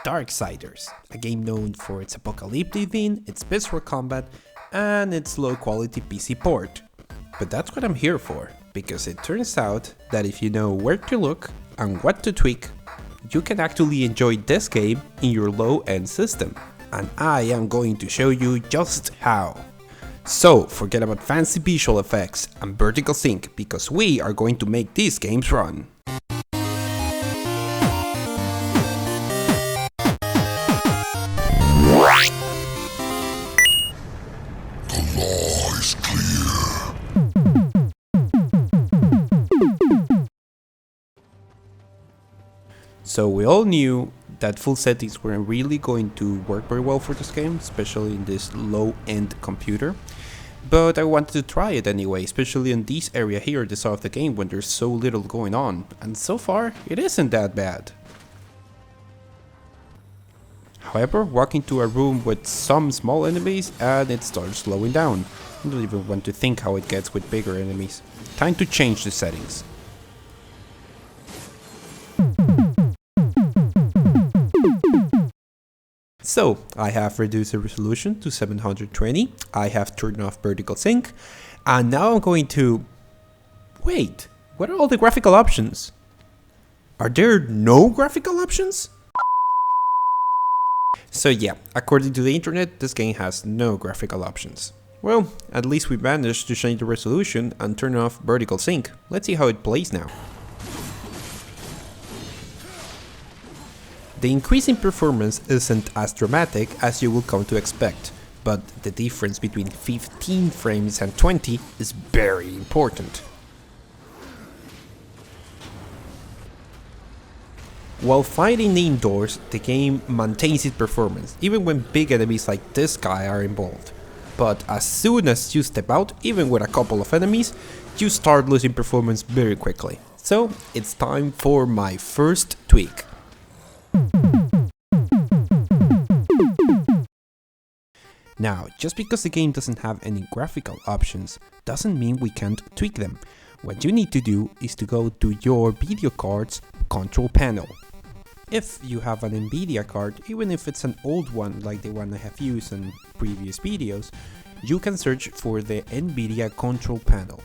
Darksiders, a game known for its apocalyptic theme, its visceral combat, and its low quality PC port. But that's what I'm here for, because it turns out that if you know where to look and what to tweak, you can actually enjoy this game in your low-end system. And I am going to show you just how. So forget about fancy visual effects and vertical sync, because we are going to make these games run. So we all knew that full settings weren't really going to work very well for this game, especially in this low-end computer. But I wanted to try it anyway, especially in this area here at the start of the game when there's so little going on. And so far, it isn't that bad. However, walk into a room with some small enemies and it starts slowing down. I don't even want to think how it gets with bigger enemies. Time to change the settings. So, I have reduced the resolution to 720, I have turned off vertical sync, and now I'm going to... Wait, what are all the graphical options? Are there no graphical options? So yeah, according to the internet, this game has no graphical options. Well, at least we managed to change the resolution and turn off vertical sync. Let's see how it plays now. The increase in performance isn't as dramatic as you will come to expect, but the difference between 15 frames and 20 is very important. While fighting indoors, the game maintains its performance, even when big enemies like this guy are involved. But as soon as you step out, even with a couple of enemies, you start losing performance very quickly. So it's time for my first tweak. Now, just because the game doesn't have any graphical options, doesn't mean we can't tweak them. What you need to do is to go to your video card's control panel. If you have an NVIDIA card, even if it's an old one like the one I have used in previous videos, you can search for the NVIDIA control panel.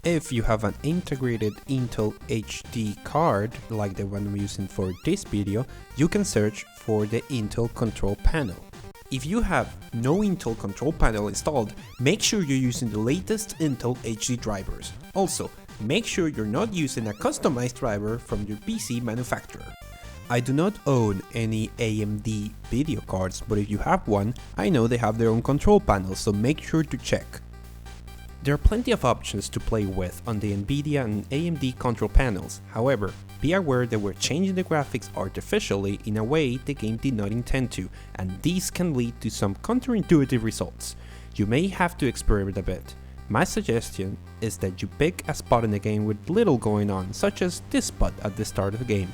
If you have an integrated Intel HD card, like the one I'm using for this video, you can search for the Intel control panel. If you have no Intel control panel installed, make sure you're using the latest Intel HD drivers. Also, make sure you're not using a customized driver from your PC manufacturer. I do not own any AMD video cards, but if you have one, I know they have their own control panel, so make sure to check. There are plenty of options to play with on the NVIDIA and AMD control panels. However, be aware that we're changing the graphics artificially in a way the game did not intend to, and these can lead to some counterintuitive results. You may have to experiment a bit. My suggestion is that you pick a spot in the game with little going on, such as this spot at the start of the game.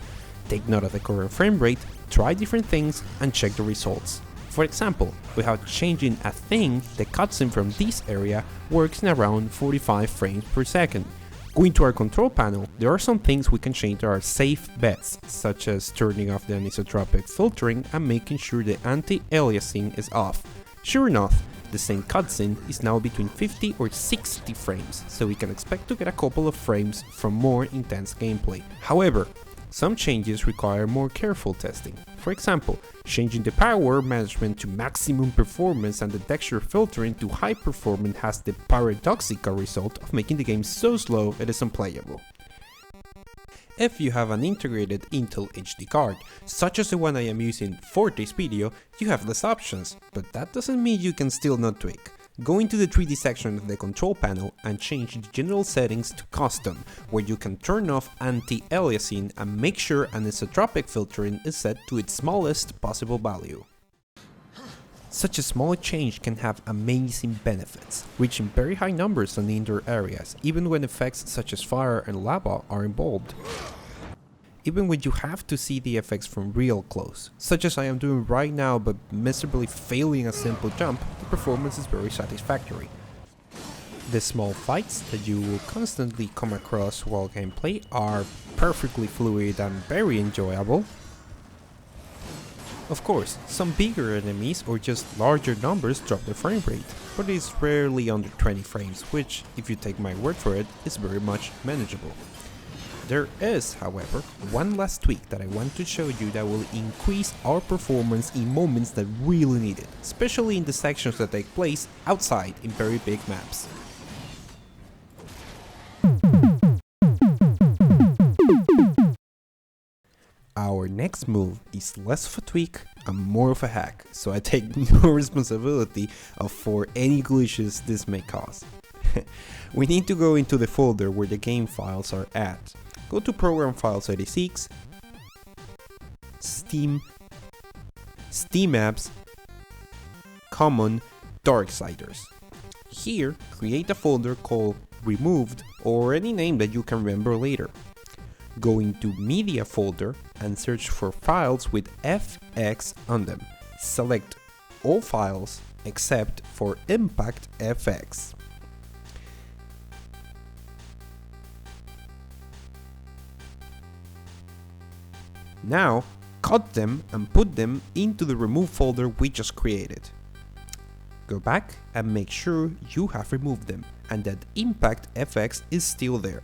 Take note of the current frame rate, try different things, and check the results. For example, without changing a thing, the cutscene from this area works in around 45 frames per second. Going to our control panel, there are some things we can change that are safe bets, such as turning off the anisotropic filtering and making sure the anti-aliasing is off. Sure enough, the same cutscene is now between 50 or 60 frames, so we can expect to get a couple of frames from more intense gameplay. However, some changes require more careful testing. For example, changing the power management to maximum performance and the texture filtering to high performance has the paradoxical result of making the game so slow it is unplayable. If you have an integrated Intel HD card, such as the one I am using for this video, you have less options, but that doesn't mean you can still not tweak. Go into the 3D section of the control panel and change the general settings to custom, where you can turn off anti-aliasing and make sure anisotropic filtering is set to its smallest possible value. Such a small change can have amazing benefits, reaching very high numbers on the indoor areas, even when effects such as fire and lava are involved. Even when you have to see the effects from real close, such as I am doing right now but miserably failing a simple jump, the performance is very satisfactory. The small fights that you will constantly come across while gameplay are perfectly fluid and very enjoyable. Of course, some bigger enemies or just larger numbers drop the frame rate, but it's rarely under 20 frames, which, if you take my word for it, is very much manageable. There is, however, one last tweak that I want to show you that will increase our performance in moments that really need it, especially in the sections that take place outside in very big maps. Our next move is less of a tweak and more of a hack, so I take no responsibility for any glitches this may cause. We need to go into the folder where the game files are at. Go to Program Files 86, Steam, Steam Apps, Common, Darksiders. Here, create a folder called Removed or any name that you can remember later. Go into Media folder and search for files with FX on them. Select all files except for Impact FX. Now, cut them and put them into the Remove folder we just created. Go back and make sure you have removed them and that Impact FX is still there.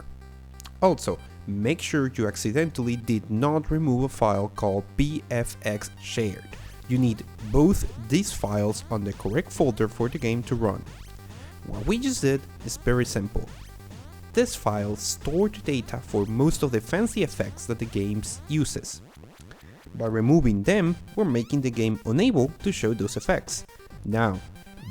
Also, make sure you accidentally did not remove a file called BFX shared. You need both these files on the correct folder for the game to run. What we just did is very simple. This file stored data for most of the fancy effects that the game uses. By removing them, we're making the game unable to show those effects. Now,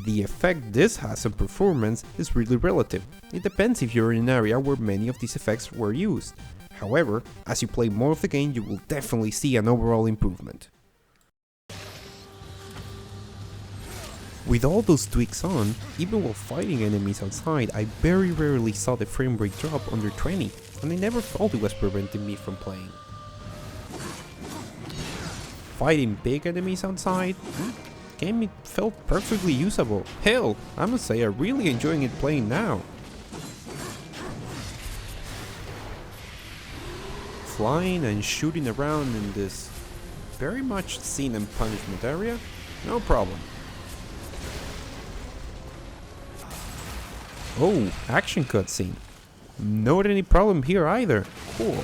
the effect this has on performance is really relative. It depends if you're in an area where many of these effects were used. However, as you play more of the game, you will definitely see an overall improvement. With all those tweaks on, even while fighting enemies outside, I very rarely saw the frame rate drop under 20, and I never felt it was preventing me from playing. Fighting big enemies outside, game it felt perfectly usable. Hell, I must say I'm really enjoying it playing now. Flying and shooting around in this very much scene and punishment area, no problem. Oh, action cutscene. Not any problem here either. Cool.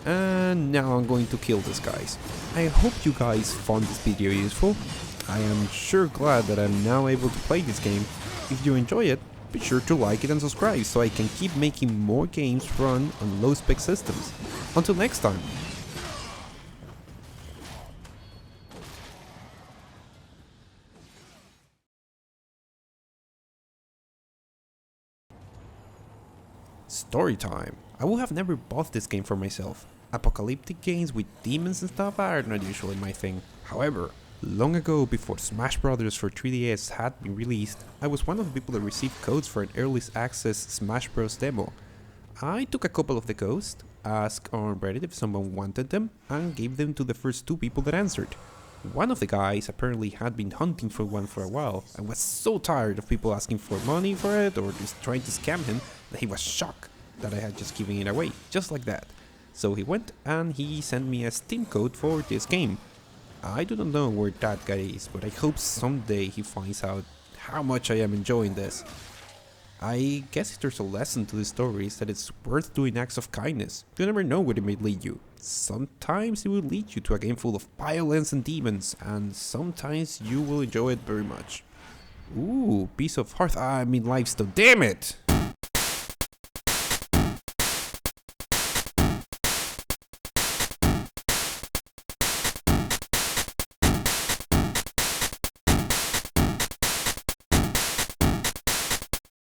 And now I'm going to kill these guys. I hope you guys found this video useful. I am sure glad that I'm now able to play this game. If you enjoy it, be sure to like it and subscribe so I can keep making more games run on low-spec systems. Until next time. Story time. I would have never bought this game for myself. Apocalyptic games with demons and stuff are not usually my thing. However, long ago, before Smash Bros. For 3DS had been released, I was one of the people that received codes for an early access Smash Bros. Demo. I took a couple of the codes, asked on Reddit if someone wanted them, and gave them to the first 2 people that answered. One of the guys apparently had been hunting for one for a while, and was so tired of people asking for money for it or just trying to scam him that he was shocked that I had just given it away, just like that. So he went and he sent me a Steam code for this game. I do not know where that guy is, but I hope someday he finds out how much I am enjoying this. I guess if there's a lesson to the story is that it's worth doing acts of kindness. You never know where it may lead you. Sometimes it will lead you to a game full of violence and demons, and sometimes you will enjoy it very much. Ooh, piece of hearth, I mean limestone, damn it!